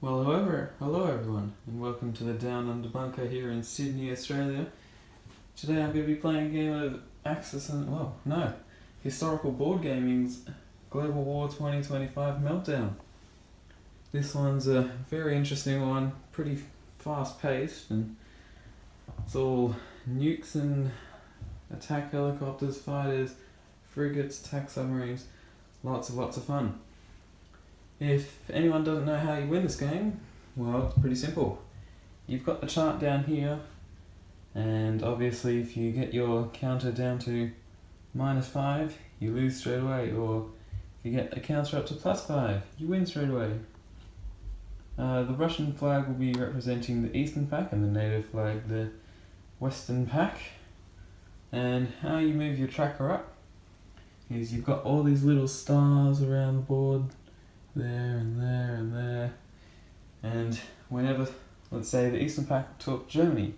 Well, hello everyone, and welcome to the Down Under Bunker here in Sydney, Australia. Today I'm going to be playing a game of Axis and, Historical Board Gaming's Global War 2025 Meltdown. This one's a very interesting one, pretty fast paced, and it's all nukes and attack helicopters, fighters, frigates, attack submarines, lots of fun. If anyone doesn't know how you win this game, well, it's pretty simple. You've got the chart down here, and obviously if you get your counter down to -5, you lose straight away, or if you get a counter up to +5, you win straight away. The Russian flag will be representing the Eastern Pack, and the NATO flag the Western Pack. And how you move your tracker up is you've got all these little stars around the board, there and there and there, and whenever, let's say, the Eastern Pack took Germany,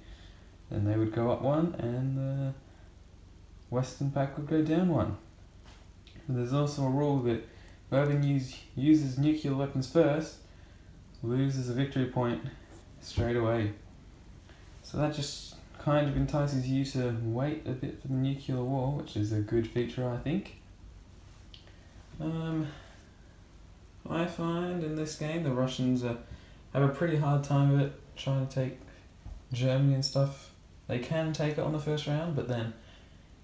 then they would go up one and the Western Pack would go down one. And there's also a rule that whoever uses nuclear weapons first loses a victory point straight away. So that just kind of entices you to wait a bit for the nuclear war, which is a good feature, I think. I find in this game the Russians have a pretty hard time of it trying to take Germany and stuff. They can take it on the first round, but then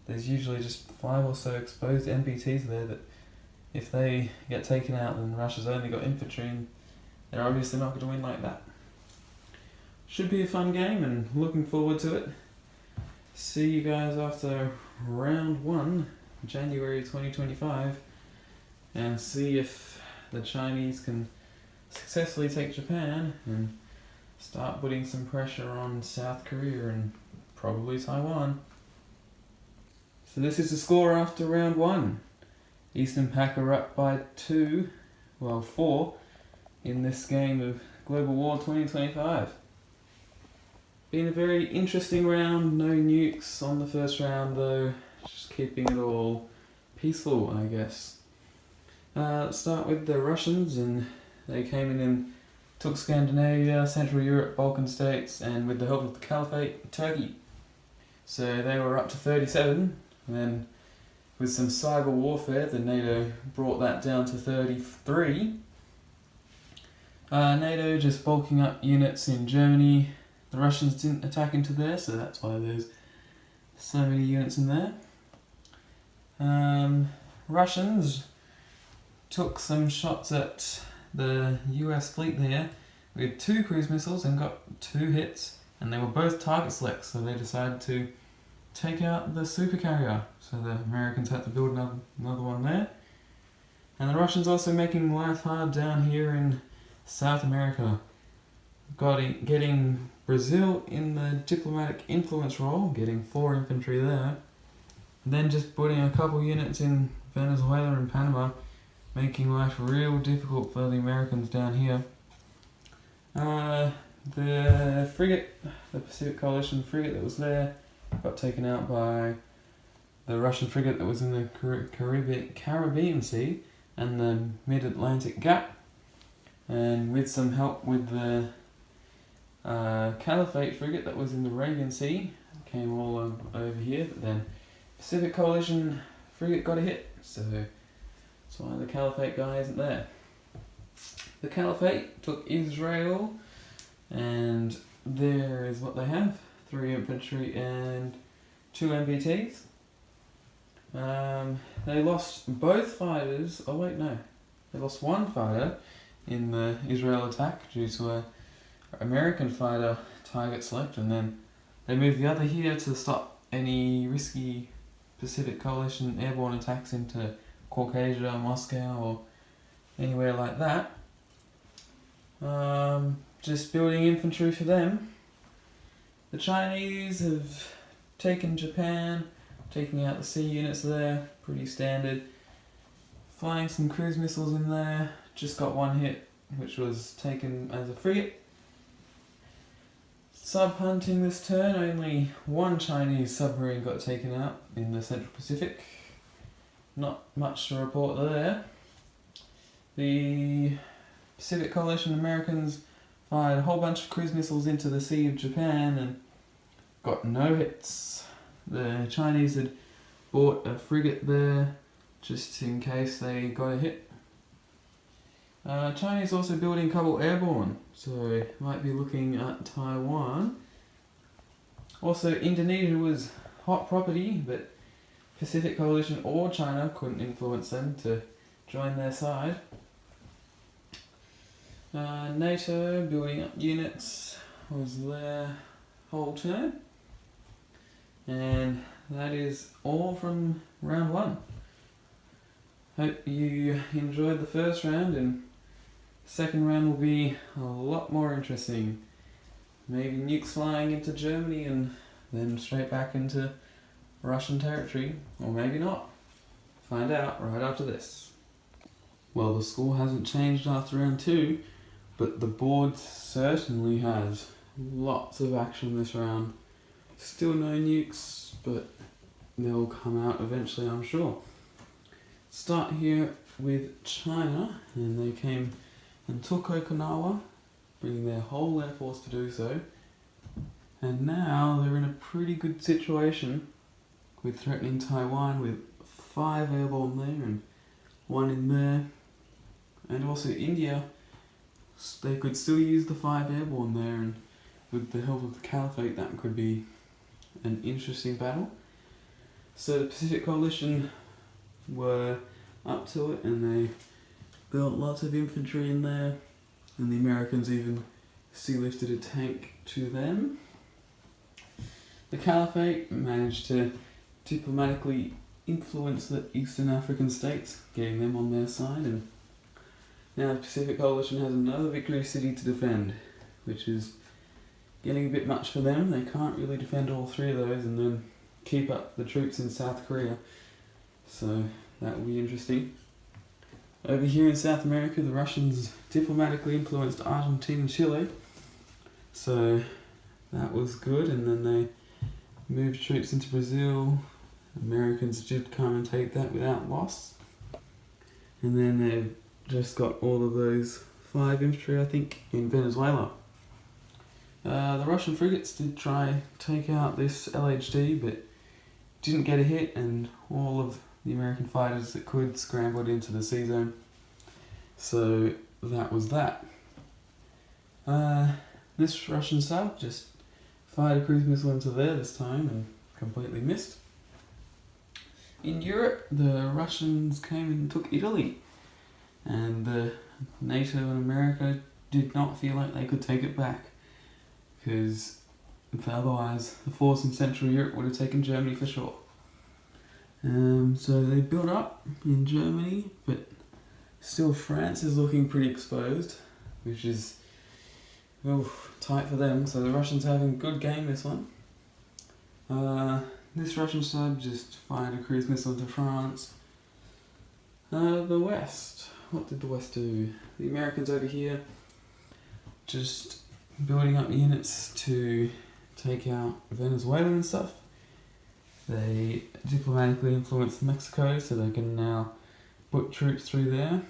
there's usually just 5 or so exposed MPTs there that if they get taken out, then Russia's only got infantry and they're obviously not going to win like that. Should be a fun game and looking forward to it. See you guys after round 1, January 2025, and see if the Chinese can successfully take Japan and start putting some pressure on South Korea and probably Taiwan. So this is the score after round 1. Eastern Pack are up by 4 in this game of Global War 2025. Been a very interesting round, no nukes on the first round though, just keeping it all peaceful, I guess. Let's start with the Russians, and they came in and took Scandinavia, Central Europe, Balkan states, and with the help of the Caliphate, Turkey. So they were up to 37, and then with some cyber warfare, the NATO brought that down to 33. NATO just bulking up units in Germany. The Russians didn't attack into there, so that's why there's so many units in there. Russians took some shots at the US fleet there with 2 cruise missiles and got 2 hits, and they were both target select, so they decided to take out the supercarrier. So the Americans had to build another one there. And the Russians also making life hard down here in South America, getting Brazil in the diplomatic influence role, getting 4 infantry there, and then just putting a couple units in Venezuela and Panama, making life real difficult for the Americans down here. The frigate, the Pacific Coalition frigate that was there, got taken out by the Russian frigate that was in the Caribbean Sea and the Mid-Atlantic Gap. And with some help with the Caliphate frigate that was in the Arabian Sea, came all over here, but then Pacific Coalition frigate got a hit, so that's why the Caliphate guy isn't there. The Caliphate took Israel, and there is what they have: 3 infantry and 2 MBTs. They lost both fighters. They lost 1 fighter in the Israel attack due to a American fighter target select, and then they moved the other here to stop any risky Pacific Coalition airborne attacks into Caucasia, Moscow, or anywhere like that. Just building infantry for them. The Chinese have taken Japan, taking out the sea units there, pretty standard. Flying some cruise missiles in there, just got 1 hit, which was taken as a frigate. Sub-hunting this turn, only 1 Chinese submarine got taken out in the Central Pacific. Not much to report there. The Pacific Coalition Americans fired a whole bunch of cruise missiles into the Sea of Japan and got no hits. The Chinese had bought a frigate there just in case they got a hit. Chinese also building a couple airborne, so might be looking at Taiwan. Also, Indonesia was hot property, but Pacific Coalition or China couldn't influence them to join their side. NATO building up units was their whole turn. And that is all from round 1. Hope you enjoyed the first round, and second round will be a lot more interesting. Maybe nukes flying into Germany and then straight back into Russian territory, or maybe not. Find out right after this. Well, the score hasn't changed after round 2, but the board certainly has. Lots of action this round. Still no nukes, but they'll come out eventually, I'm sure. Start here with China, and they came and took Okinawa, bringing their whole air force to do so. And now they're in a pretty good situation with threatening Taiwan with 5 airborne there and 1 in there. And also India, they could still use the 5 airborne there, and with the help of the Caliphate that could be an interesting battle. So the Pacific Coalition were up to it and they built lots of infantry in there, and the Americans even sea lifted a tank to them. The Caliphate managed to diplomatically influence the Eastern African states, getting them on their side, and now the Pacific Coalition has another victory city to defend, which is getting a bit much for them. They can't really defend all 3 of those and then keep up the troops in South Korea, so that will be interesting. Over here in South America, the Russians diplomatically influenced Argentina and Chile, so that was good, and then they moved troops into Brazil. Americans did come and take that without loss, and then they've just got all of those 5 infantry, I think, in Venezuela. The Russian frigates did try to take out this LHD, but didn't get a hit, and all of the American fighters that could scrambled into the sea zone. So that was that. This Russian sub just fired a cruise missile into there this time and completely missed. In Europe, the Russians came and took Italy, and NATO and America did not feel like they could take it back, because otherwise the force in Central Europe would have taken Germany for sure. So they built up in Germany, but still France is looking pretty exposed, which is tight for them. So the Russians having a good game this one. This Russian sub just fired a cruise missile into France. The West, what did the West do? The Americans over here just building up units to take out Venezuela and stuff. They diplomatically influenced Mexico, so they can now put troops through there.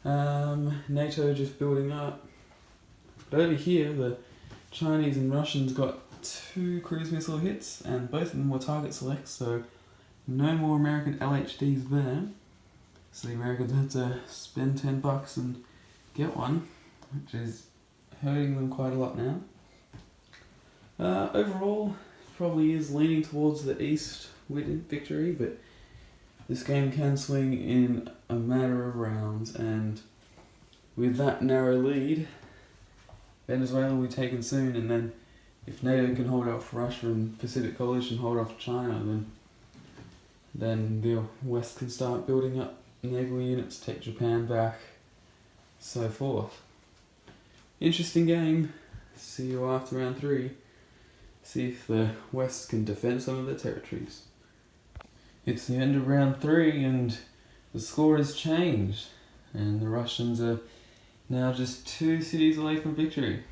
NATO just building up. But over here, the Chinese and Russians got 2 cruise missile hits, and both of them were target selects, so no more American LHDs there. So the Americans had to spend $10 and get one, which is hurting them quite a lot now. Overall, probably is leaning towards the East with victory, but this game can swing in a matter of rounds, and with that narrow lead, Venezuela will be taken soon, and then if NATO can hold off Russia and Pacific Coalition hold off China, then the West can start building up naval units, take Japan back, so forth. Interesting game. See you after round 3. See if the West can defend some of their territories. It's the end of round 3 and the score has changed, and the Russians are now just 2 cities away from victory.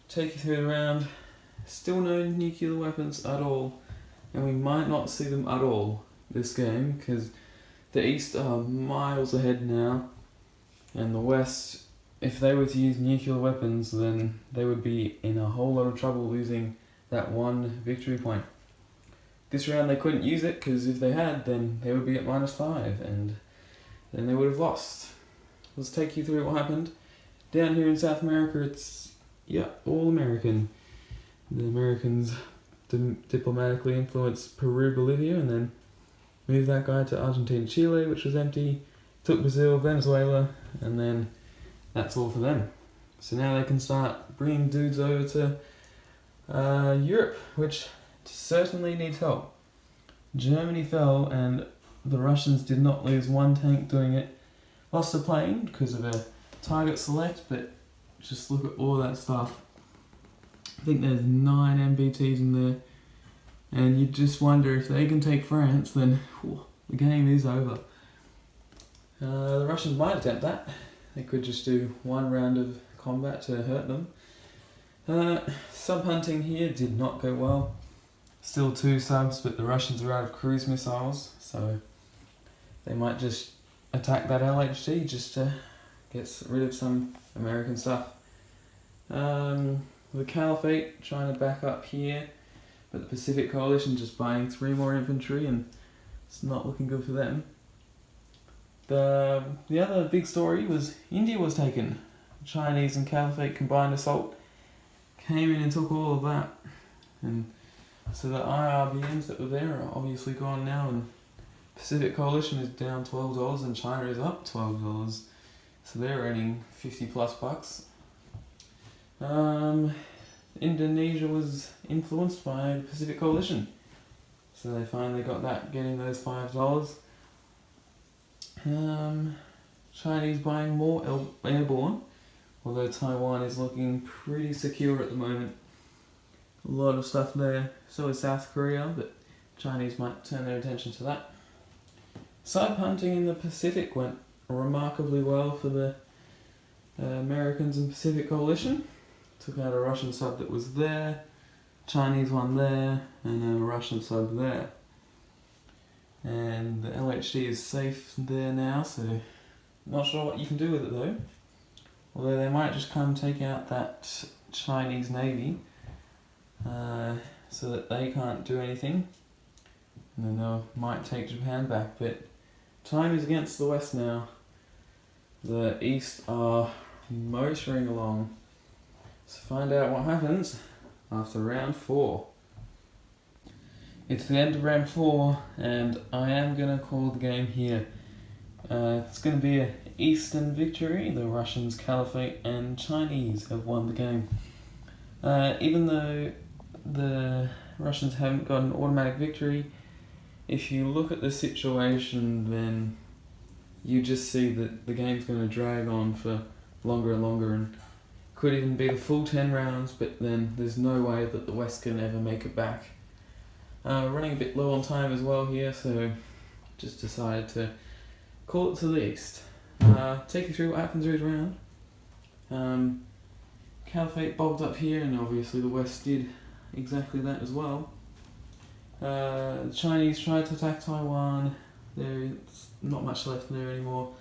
Take you through the round. Still no nuclear weapons at all, and we might not see them at all this game, because the East are miles ahead now, and the West if they were to use nuclear weapons, then they would be in a whole lot of trouble losing that one victory point. This round they couldn't use it because if they had, then they would be at -5 and then they would have lost. Let's take you through what happened. Down here in South America, it's, all American. The Americans diplomatically influenced Peru, Bolivia, and then moved that guy to Argentina, Chile, which was empty, took Brazil, Venezuela, and then that's all for them. So now they can start bringing dudes over to Europe, which certainly needs help. Germany fell and the Russians did not lose one tank doing it. Lost a plane because of a target select, but just look at all that stuff. I think there's 9 MBTs in there, and you just wonder if they can take France, then the game is over. The Russians might attempt that. They could just do one round of combat to hurt them. Sub hunting here did not go well. Still 2 subs, but the Russians are out of cruise missiles, so they might just attack that LHD just to get rid of some American stuff. The Caliphate trying to back up here, but the Pacific Coalition just buying 3 more infantry, and it's not looking good for them. The other big story was India was taken. Chinese and Caliphate combined assault came in and took all of that, and so the IRBMs that were there are obviously gone now, and Pacific Coalition is down $12 and China is up $12, so they're earning $50+ bucks. Indonesia was influenced by the Pacific Coalition, so they finally got that, getting those $5. Chinese buying more airborne, although Taiwan is looking pretty secure at the moment. A lot of stuff there. So is South Korea, but Chinese might turn their attention to that. Sub hunting in the Pacific went remarkably well for the Americans and Pacific Coalition. Took out a Russian sub that was there, Chinese one there, and a Russian sub there. And the LHD is safe there now, so not sure what you can do with it though. Although they might just come take out that Chinese Navy, so that they can't do anything, and then they might take Japan back, but time is against the West now. The East are motoring along, so find out what happens after round 4. It's the end of round 4, and I am going to call the game here. It's going to be an Eastern victory. The Russians, Caliphate, and Chinese have won the game. Even though the Russians haven't got an automatic victory, if you look at the situation, then you just see that the game's going to drag on for longer and longer, and could even be the full 10 rounds, but then there's no way that the West can ever make it back. Running a bit low on time as well here, so just decided to call it to the East. Take you through what happens each round. Caliphate bogged up here, and obviously the West did exactly that as well. The Chinese tried to attack Taiwan. There's not much left there anymore,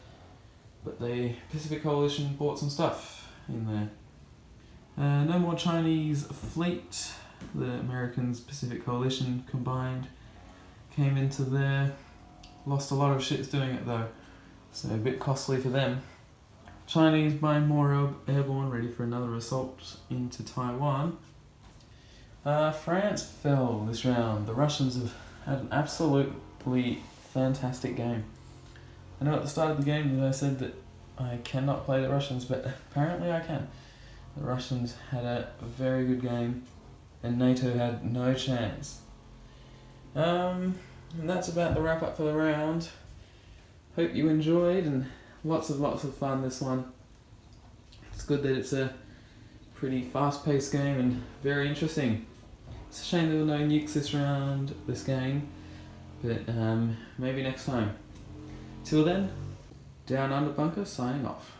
but the Pacific Coalition bought some stuff in there. No more Chinese fleet. The Americans, Pacific Coalition combined, came into there. Lost a lot of ships doing it though, so a bit costly for them. Chinese buying more airborne, ready for another assault into Taiwan. France fell this round. The Russians have had an absolutely fantastic game. I know at the start of the game that I said that I cannot play the Russians, but apparently I can. The Russians had a very good game, and NATO had no chance. And that's about the wrap up for the round. Hope you enjoyed, and lots of fun this one. It's good that it's a pretty fast paced game and very interesting. It's a shame there were no nukes this game, but maybe next time. Till then, Down Under Bunker signing off.